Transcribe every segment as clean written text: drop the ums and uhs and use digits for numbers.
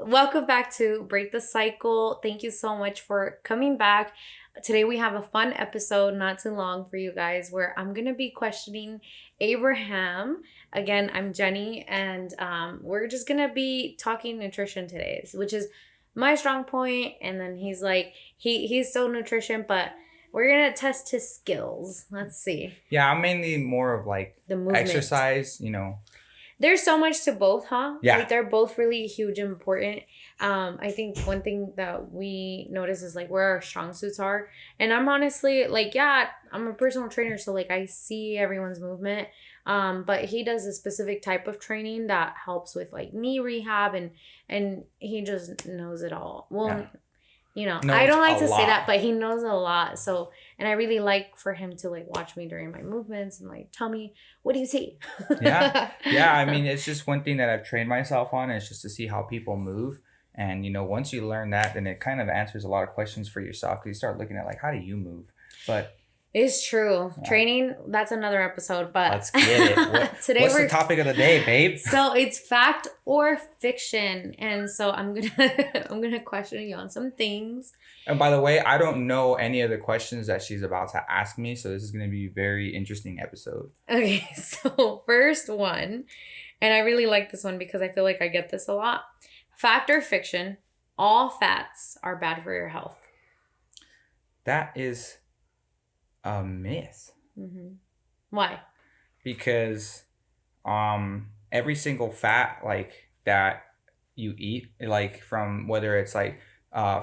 Welcome back to Break the Cycle. Thank you so much for coming back. Today we have a fun episode, not too long for you guys, where I'm going to be questioning Abraham. Again, I'm Jenny, and we're just going to be talking nutrition today, which is my strong point. And then he's like, he's still nutrition, but we're going to test his skills. Let's see. Yeah, I'm mainly more of like the movement. Exercise, There's so much to both, huh? Yeah. Like, they're both really huge and important. I think one thing that we notice is, like, where our strong suits are. And I'm honestly, like, yeah, I'm a personal trainer, so, like, I see everyone's movement. But he does a specific type of training that helps with, like, knee rehab, and he just knows it all. Well, Knows I don't like to lot. say that, but he knows a lot. So, and I really like for him to, like, watch me during my movements and, like, tell me, what do you see? Yeah. I mean, it's just one thing that I've trained myself on is just to see how people move. And, once you learn that, then it kind of answers a lot of questions for yourself because you start looking at, like, how do you move? But it's true. Yeah. Training, that's another episode, but let's get it. What's the topic of the day, babe? So it's fact or fiction. And so I'm gonna question you on some things. And by the way, I don't know any of the questions that she's about to ask me, so this is gonna be a very interesting episode. Okay, so first one, and I really like this one because I feel like I get this a lot. Fact or fiction, all fats are bad for your health. That is a myth. Mm-hmm. Why? Because every single fat like that you eat, like from whether it's like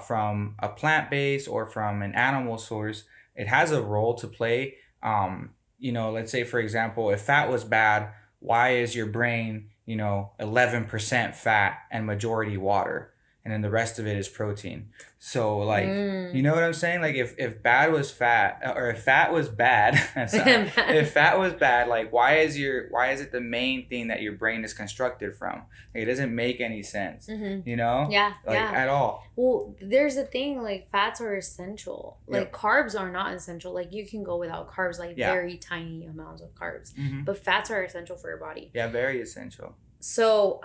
from a plant base or from an animal source, it has a role to play. Let's say, for example, if fat was bad, why is your brain 11% fat and majority water, and then the rest of it is protein? So, like, you know what I'm saying? Like, if bad was fat, or if fat was bad, if fat was bad, like, why is it the main thing that your brain is constructed from? Like, it doesn't make any sense, Yeah, at all. Well, there's a thing, like, fats are essential. Like, carbs are not essential. Like, you can go without carbs, like, very tiny amounts of carbs. Mm-hmm. But fats are essential for your body. Yeah, very essential. So,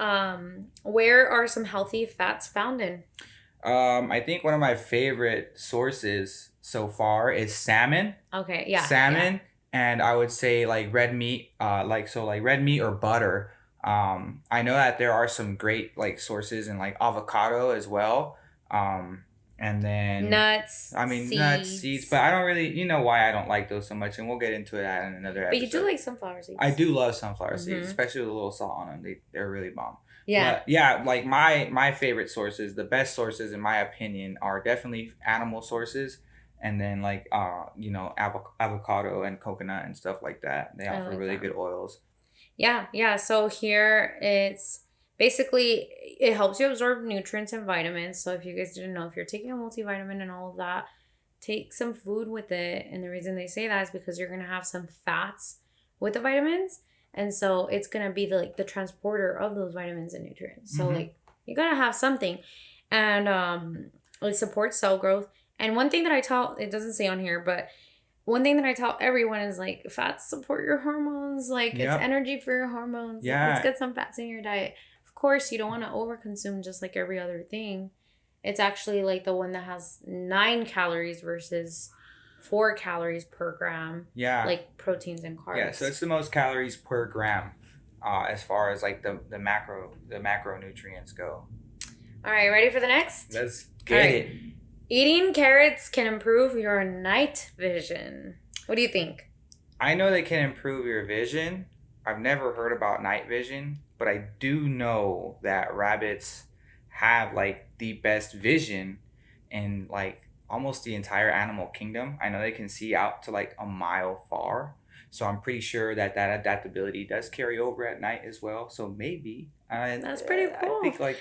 where are some healthy fats found in? I think one of my favorite sources so far is salmon. Okay, yeah. Salmon, and I would say like red meat, like red meat or butter. I know that there are some great like sources in like avocado as well. And then nuts. Nuts, seeds, but I don't really, why I don't like those so much, and we'll get into that in another episode. But you do like sunflower seeds. I do love sunflower seeds, especially with a little salt on them. They're really bomb. Yeah. But yeah, like my favorite sources, the best sources in my opinion, are definitely animal sources, and then like avocado and coconut and stuff like that. They offer really good oils. Yeah. So here it's basically, it helps you absorb nutrients and vitamins. So if you guys didn't know, if you're taking a multivitamin and all of that, take some food with it. And the reason they say that is because you're going to have some fats with the vitamins. And so it's going to be the transporter of those vitamins and nutrients. So like, you got to have something. And it supports cell growth. And one thing that I tell, it doesn't say on here, but one thing that I tell everyone is, like, fats support your hormones. Like, it's energy for your hormones. Yeah. Let's get some fats in your diet. Of course, you don't want to overconsume just like every other thing. It's actually like the one that has 9 calories versus 4 calories per gram. Yeah. Like proteins and carbs. Yeah, so it's the most calories per gram as far as like the macronutrients go. All right, ready for the next? Let's get it. Eating carrots can improve your night vision. What do you think? I know they can improve your vision. I've never heard about night vision, but I do know that rabbits have like the best vision in like almost the entire animal kingdom. I know they can see out to like a mile far. So I'm pretty sure that adaptability does carry over at night as well. So maybe. That's pretty cool. I think like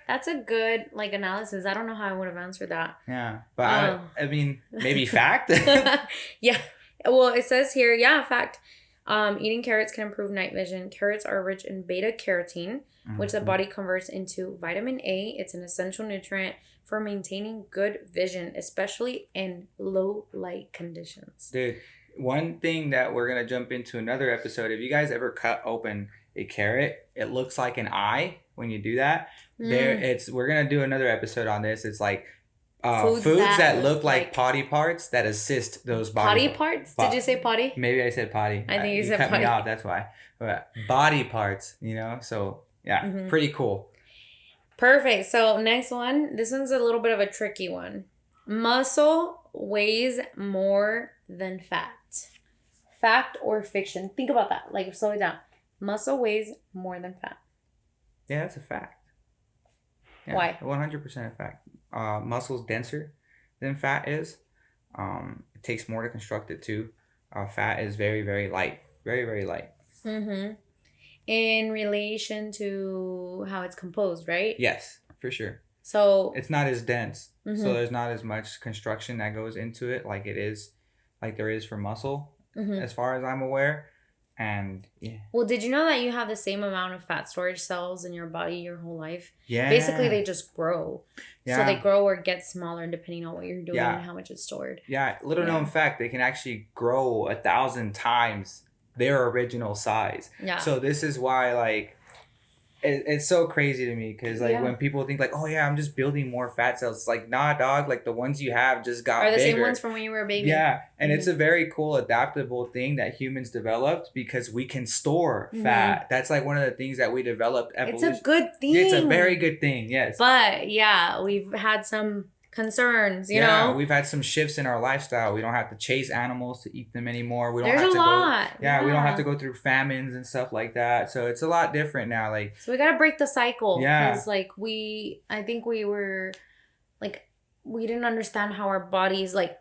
that's a good like analysis. I don't know how I would have answered that. Yeah, but I mean, maybe fact. Yeah. Well, it says here, fact. Eating carrots can improve night vision. Carrots are rich in beta carotene, which the body converts into vitamin A. It's an essential nutrient for maintaining good vision, especially in low light conditions. Dude, one thing that we're going to jump into another episode, if you guys ever cut open a carrot, it looks like an eye when you do that. Mm. we're gonna do another episode on this. It's like Foods foods that that look look like like potty parts that assist those potty parts. Did you say potty? maybe I said potty. I think you You said cut me potty. off. That's why. But body parts, So yeah, Hmm. pretty cool. Perfect. So next one. This one's a little bit of a tricky one. Muscle weighs more than fat. Fact or fiction? Think about that. Like, slow it down. Muscle weighs more than fat. Yeah, that's a fact. Yeah, Why? 100% a fact. Muscle's denser than fat is. It takes more to construct it too. Fat is very, very light. Very, very light. Mm-hmm. In relation to how it's composed, right? Yes, for sure. So it's not as dense. Mm-hmm. So there's not as much construction that goes into it like there is for muscle, Mm-hmm. as far as I'm aware. And yeah. Well, did you know that you have the same amount of fat storage cells in your body your whole life? Yeah. Basically, they just grow. Yeah. So they grow or get smaller depending on what you're doing Yeah. and how much is stored. Yeah. Little known fact, they can actually grow 1,000 times their original size. Yeah. So this is why, like, it's so crazy to me because, like, Yeah. when people think, like, oh, yeah, I'm just building more fat cells. It's like, nah, dog. Like, the ones you have just got Are the bigger. same ones from when you were a baby. Yeah. And it's a very cool, adaptable thing that humans developed because we can store fat. That's, like, one of the things that we developed. It's a good thing. It's a very good thing, yes. But, yeah, we've had some concerns, you know? We've had some shifts in our lifestyle. We don't have to chase animals to eat them anymore. We don't There's have a to lot. go. Yeah, we don't have to go through famines and stuff like that. So it's a lot different now. Like, so we gotta break the cycle. Yeah. Because, like, I think we were, like, we didn't understand how our bodies went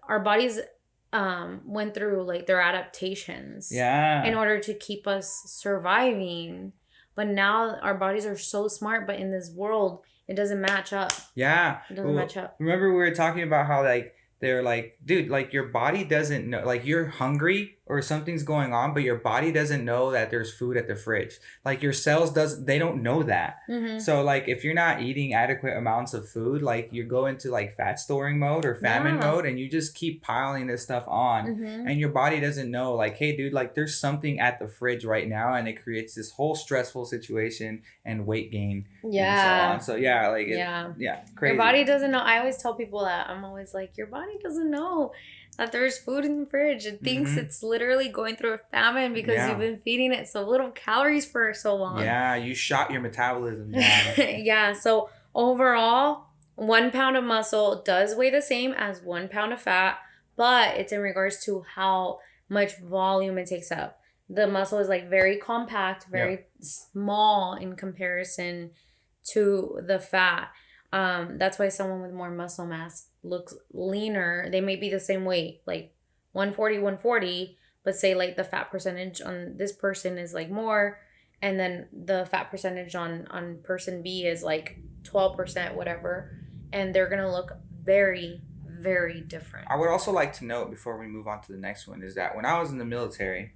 through, like, their adaptations. Yeah. In order to keep us surviving. But now our bodies are so smart, but in this world, it doesn't match up. Yeah. It doesn't match up. Remember we were talking about how, like, they're like, dude, like, your body doesn't know, like, you're hungry or something's going on, but your body doesn't know that there's food at the fridge. Like, your cells they don't know that. Mm-hmm. So, like, if you're not eating adequate amounts of food, like, you go into, like, fat storing mode or famine mode, and you just keep piling this stuff on, and your body doesn't know, like, hey, dude, like, there's something at the fridge right now, and it creates this whole stressful situation and weight gain. Yeah. And so on. So yeah, like, crazy. Your body doesn't know. I always tell people that. I'm always like, your body doesn't know that there's food in the fridge. It thinks it's literally going through a famine because you've been feeding it so little calories for so long. Yeah, you shot your metabolism down. Yeah, so overall, 1 pound of muscle does weigh the same as 1 pound of fat, but it's in regards to how much volume it takes up. The muscle is, like, very compact, very small in comparison to the fat. That's why someone with more muscle mass looks leaner. They may be the same weight, like 140, but say, like, the fat percentage on this person is, like, more, and then the fat percentage on person B is, like, 12%, whatever, and they're gonna look very, very different. I would also like to note before we move on to the next one is that when I was in the military,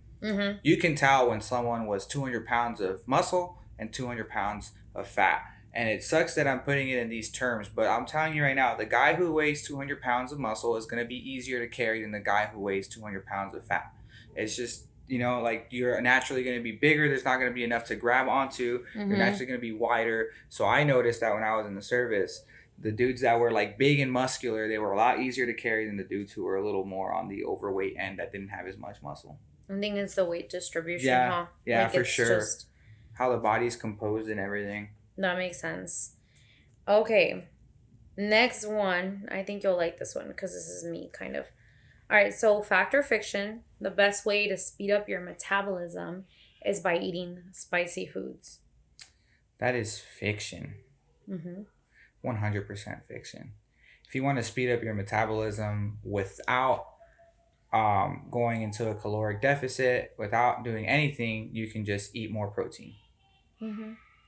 you can tell when someone was 200 pounds of muscle and 200 pounds of fat. And it sucks that I'm putting it in these terms, but I'm telling you right now, the guy who weighs 200 pounds of muscle is going to be easier to carry than the guy who weighs 200 pounds of fat. It's just, like, you're naturally going to be bigger. There's not going to be enough to grab onto. You're naturally going to be wider. So I noticed that when I was in the service, the dudes that were, like, big and muscular, they were a lot easier to carry than the dudes who were a little more on the overweight end that didn't have as much muscle. I think it's the weight distribution, Yeah, like, for sure. How the body's composed and everything. That makes sense. Okay. Next one. I think you'll like this one because this is me, kind of. All right. So, fact or fiction, the best way to speed up your metabolism is by eating spicy foods. That is fiction. 100% fiction. If you want to speed up your metabolism without going into a caloric deficit, without doing anything, you can just eat more protein.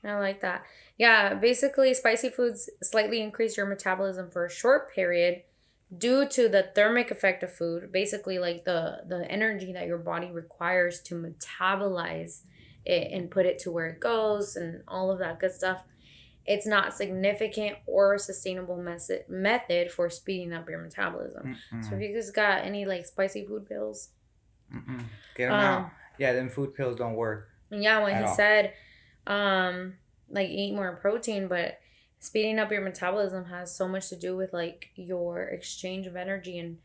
I like that. Yeah, basically, spicy foods slightly increase your metabolism for a short period due to the thermic effect of food. Basically, like, the energy that your body requires to metabolize it and put it to where it goes and all of that good stuff. It's not significant or a sustainable method for speeding up your metabolism. So if you just got any, like, spicy food pills, get them out. Yeah, them food pills don't work. Yeah, when he said, like, eat more protein, but speeding up your metabolism has so much to do with like your exchange of energy and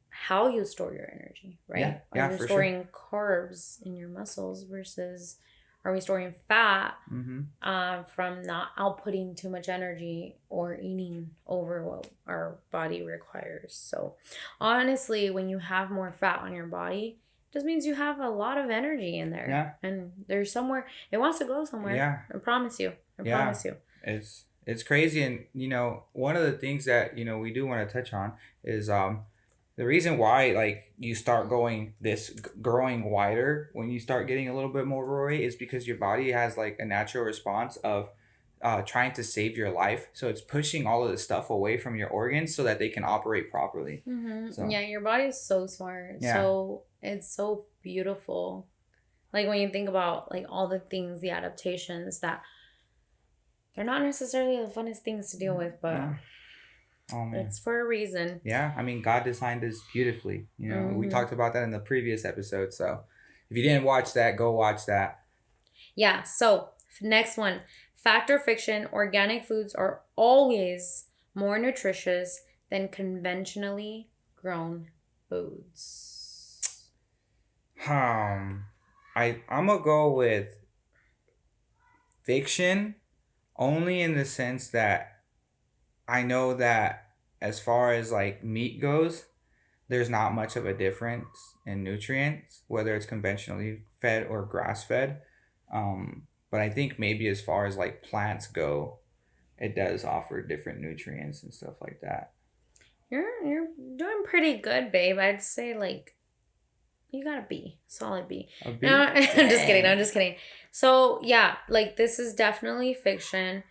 how you store your energy, Yeah, right? Are yeah, you for sure. storing carbs in your muscles versus are we storing fat Mm-hmm. from not outputting too much energy or eating over what our body requires? So, honestly, when you have more fat on your body, it just means you have a lot of energy in there. Yeah, And there's somewhere, it wants to go somewhere. yeah, I promise you. I yeah. promise you. It's crazy, and one of the things that we do want to touch on is the reason why like you start going growing wider when you start getting a little bit more rory is because your body has like a natural response of trying to save your life, so it's pushing all of the stuff away from your organs so that they can operate properly. So Yeah, your body's so smart. yeah, So it's so beautiful. Like when you think about like all the things, the adaptations that they're not necessarily the funnest things to deal with, but no, oh man. it's for a reason. Yeah, I mean, God designed us beautifully. We Hmm. talked about that in the previous episode. So if you didn't watch that, go watch that. Yeah, so next one. Fact or fiction, organic foods are always more nutritious than conventionally grown foods. Um, I'm gonna go with fiction only in the sense that I know that as far as like meat goes, there's not much of a difference in nutrients, whether it's conventionally fed or grass fed. But I think maybe as far as like plants go, it does offer different nutrients and stuff like that. You're doing pretty good, babe. I'd say like you got a B, solid B. A No, bee? I'm just kidding. I'm Dang. just kidding. So yeah, like this is definitely fiction.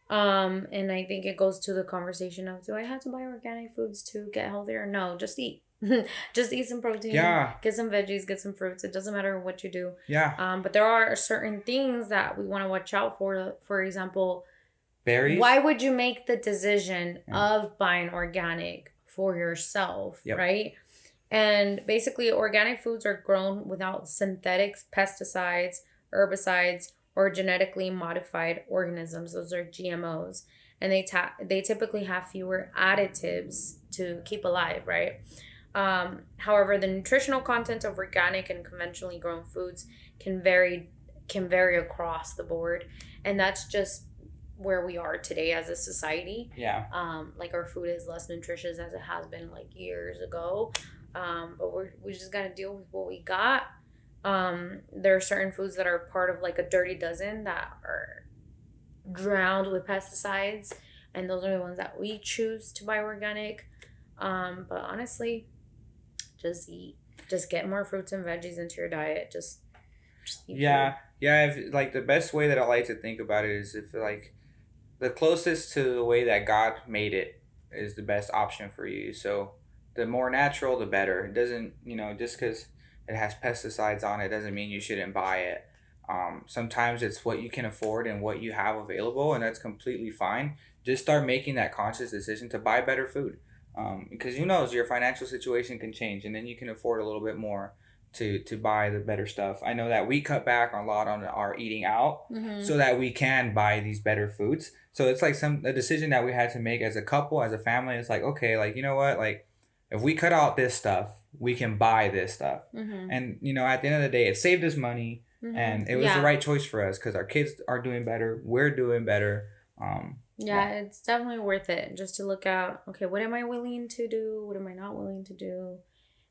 And I think it goes to the conversation of do I have to buy organic foods to get healthier? No, just eat. Just eat some protein, Yeah, get some veggies, get some fruits. It doesn't matter what you do. yeah. But there are certain things that we want to watch out for. For example, why Berries? would you make the decision Yeah. of buying organic for yourself, Yep. right? And basically, organic foods are grown without synthetics, pesticides, herbicides, or genetically modified organisms. Those are GMOs. And they typically have fewer additives to keep alive, right? However, the nutritional content of organic and conventionally grown foods can vary can vary across the board, and that's just where we are today as a society. Yeah. Like our food is less nutritious as it has been like years ago. But we just gotta deal with what we got. There are certain foods that are part of like a dirty dozen that are drowned with pesticides, and those are the ones that we choose to buy organic. But honestly, just eat. Just get more fruits and veggies into your diet. Just eat food. Yeah. Yeah. If like the best way that I like to think about it is if like the closest to the way that God made it is the best option for you. So the more natural, the better. It doesn't, just because it has pesticides on it doesn't mean you shouldn't buy it. Sometimes it's what you can afford and what you have available, and that's completely fine. Just start making that conscious decision to buy better food. Because who knows, your financial situation can change, and then you can afford a little bit more to buy the better stuff. I know that we cut back a lot on our eating out Mm-hmm. so that we can buy these better foods. So it's like a decision that we had to make as a couple, as a family. It's like, okay, like you know what, like if we cut out this stuff, we can buy this stuff. Mm-hmm. And at the end of the day, it saved us money, and it Mm-hmm. was the Yeah. right choice for us because our kids are doing better, we're doing better. Yeah, Yeah, it's definitely worth it just to look at, okay, what am I willing to do? What am I not willing to do?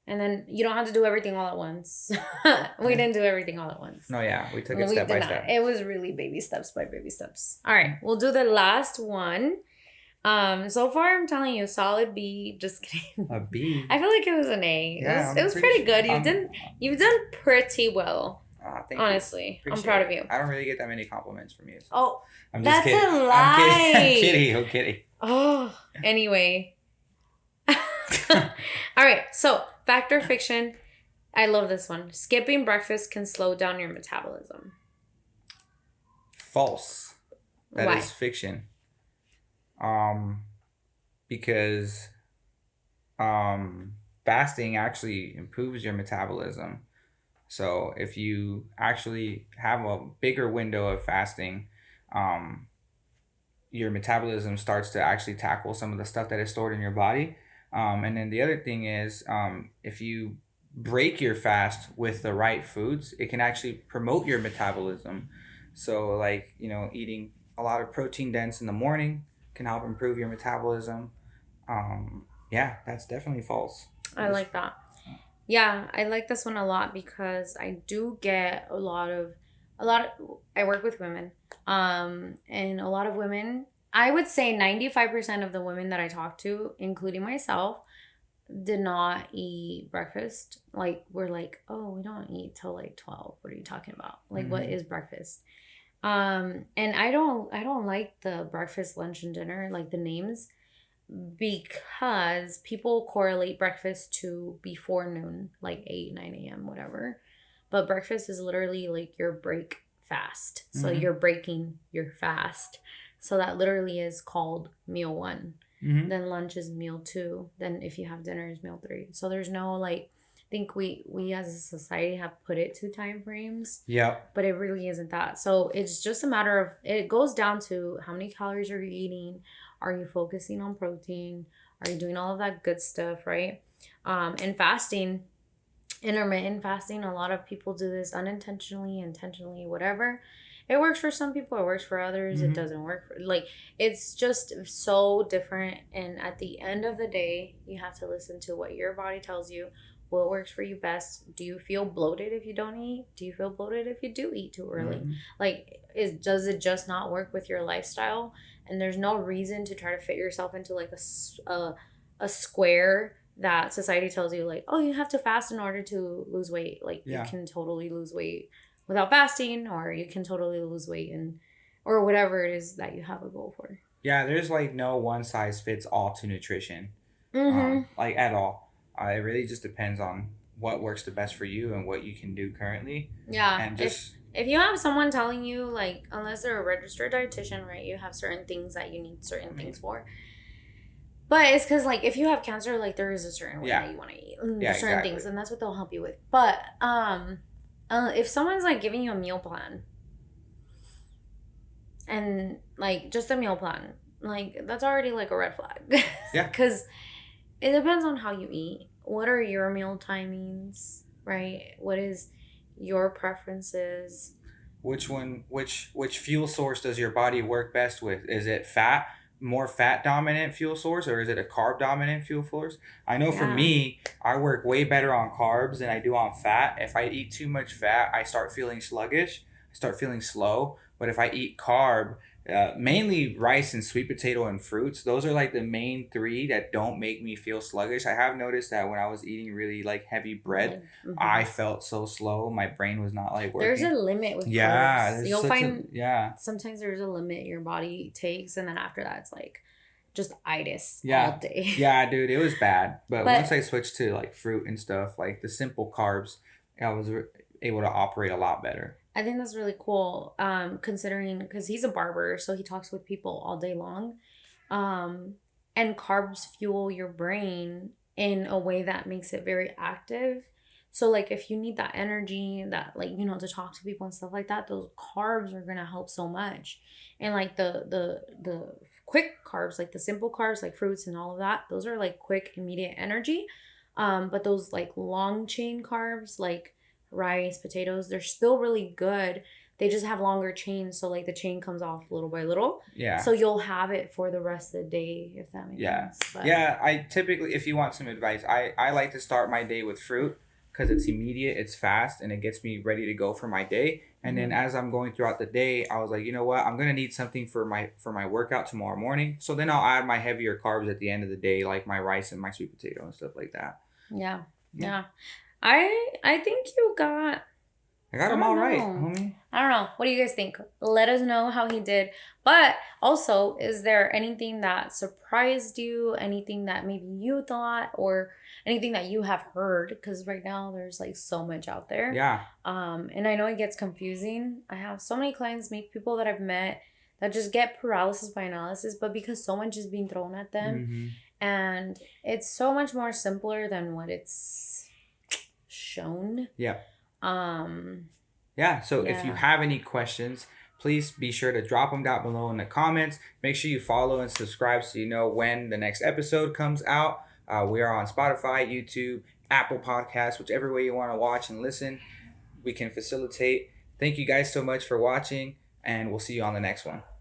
And then you don't have to do everything all at once. We yeah. didn't do everything all at once. No, yeah, we took it We step did by not. step. It was really baby steps by baby steps. All right, we'll do the last one. So far I'm telling you, solid B. Just kidding. A B. I feel like it was an A. Yeah, It was pretty good. You've done pretty well. Thank Honestly, you. I'm proud of Appreciate you. it. I don't really get that many compliments from you. So. Oh, I'm just that's kidding. a I'm kidding. I'm lie. kidding. I'm kidding. Oh, anyway. All right, so fact or fiction. I love this one. Skipping breakfast can slow down your metabolism. False. That Why? is fiction. Because fasting actually improves your metabolism. So if you actually have a bigger window of fasting, your metabolism starts to actually tackle some of the stuff that is stored in your body. And then the other thing is, if you break your fast with the right foods, it can actually promote your metabolism. So, like, eating a lot of protein dense in the morning can help improve your metabolism. Yeah, that's definitely false. I like that. Yeah, I like this one a lot because I do get I work with women. And a lot of women, I would say 95% of the women that I talk to, including myself, did not eat breakfast. Like, we're like, "Oh, we don't eat till like 12. What are you talking about? Like, what Hmm. is breakfast?" And I don't like the breakfast, lunch, and dinner, like the names, because people correlate breakfast to before noon, like 8, 9 a.m., whatever. But breakfast is literally like your break fast. So Hmm. you're breaking your fast. So that literally is called meal one. Hmm. Then lunch is meal two. Then if you have dinner is meal three. So there's no like, I think we as a society have put it to time frames, Yep. but it really isn't that. So it's just a matter of, it goes down to how many calories are you eating? Are you focusing on protein? Are you doing all of that good stuff, right? And fasting, intermittent fasting, a lot of people do this unintentionally, intentionally, whatever. It works for some people, it works for others, it Hmm. doesn't work for, like, it's just so different. And at the end of the day, you have to listen to what your body tells you, what works for you best. Do you feel bloated if you don't eat? Do you feel bloated if you do eat too early? Hmm. Like, does it just not work with your lifestyle? And there's no reason to try to fit yourself into like a square that society tells you, like, oh, you have to fast in order to lose weight. Like, you Yeah. can totally lose weight without fasting, or you can totally lose weight and, or whatever it is that you have a goal for. Yeah, there's like no one size fits all to nutrition, Mm-hmm. like at all. It really just depends on what works the best for you and what you can do currently, Yeah. and If just if you have someone telling you, like, unless they're a registered dietitian, right, you have certain things that you need I certain things mean, for. But it's because, like, if you have cancer, like, there is a certain way yeah, that you want to eat, yeah, certain exactly. things, and that's what they'll help you with. But if someone's like giving you a meal plan, and like just a meal plan, like, that's already like a red flag. Yeah. Because it depends on how you eat. What are your meal timings, right? What is your preferences? Which fuel source does your body work best with? Is it fat, more fat dominant fuel source, or is it a carb dominant fuel source? I know for Yeah. me, I work way better on carbs than I do on fat. If I eat too much fat, I start feeling sluggish, I start feeling slow. But if I eat carb, mainly rice and sweet potato and fruits, those are like the main three that don't make me feel sluggish. I have noticed that when I was eating really like heavy bread, Like, I felt so slow. My brain was not like there's a working. limit with Yeah, carbs. there's You'll such a find yeah. sometimes there's a limit your body takes, and then after that, it's like just itis all Yeah. day. Yeah, dude, it was bad. But once But I switched to like fruit and stuff, like the simple carbs, I was able to operate a lot better. I think that's really cool, considering, because he's a barber, so he talks with people all day long. Um, and carbs fuel your brain in a way that makes it very active. So, like, if you need that energy, that, like, to talk to people and stuff like that, those carbs are gonna help so much. And like the quick carbs, like the simple carbs, like fruits and all of that, those are like quick, immediate energy. But those like long chain carbs, like rice, potatoes, they're still really good. They just have longer chains, so like the chain comes off little by little. So Yeah. you'll have it for the rest of the day, if that makes Yeah. sense. But Yeah, I typically, if you want some advice, I like to start my day with fruit because it's immediate, it's fast, and it gets me ready to go for my day. And then mhm. as I'm going throughout the day, I was like, you know what? I'm gonna need something for my workout tomorrow morning. So then I'll add my heavier carbs at the end of the day, like my rice and my sweet potato and stuff like that. Yeah, Yeah. yeah. I think you got, I got I them don't all right, know. homie. I don't know. What do you guys think? Let us know how he did. But also, is there anything that surprised you? Anything that maybe you thought, or anything that you have heard? Because right now there's like so much out there. Yeah. And I know it gets confusing. I have so many clients, meet people that I've met that just get paralysis by analysis, but because so much is being thrown at them, Mm-hmm. and it's so much more simpler than what it's shown. Yeah. Um, Yeah. So if you yeah. have any questions, please be sure to drop them down below in the comments. Make sure you follow and subscribe so you know when the next episode comes out. We are on Spotify, YouTube, Apple Podcasts, whichever way you want to watch and listen, we can facilitate. Thank you guys so much for watching, and we'll see you on the next one.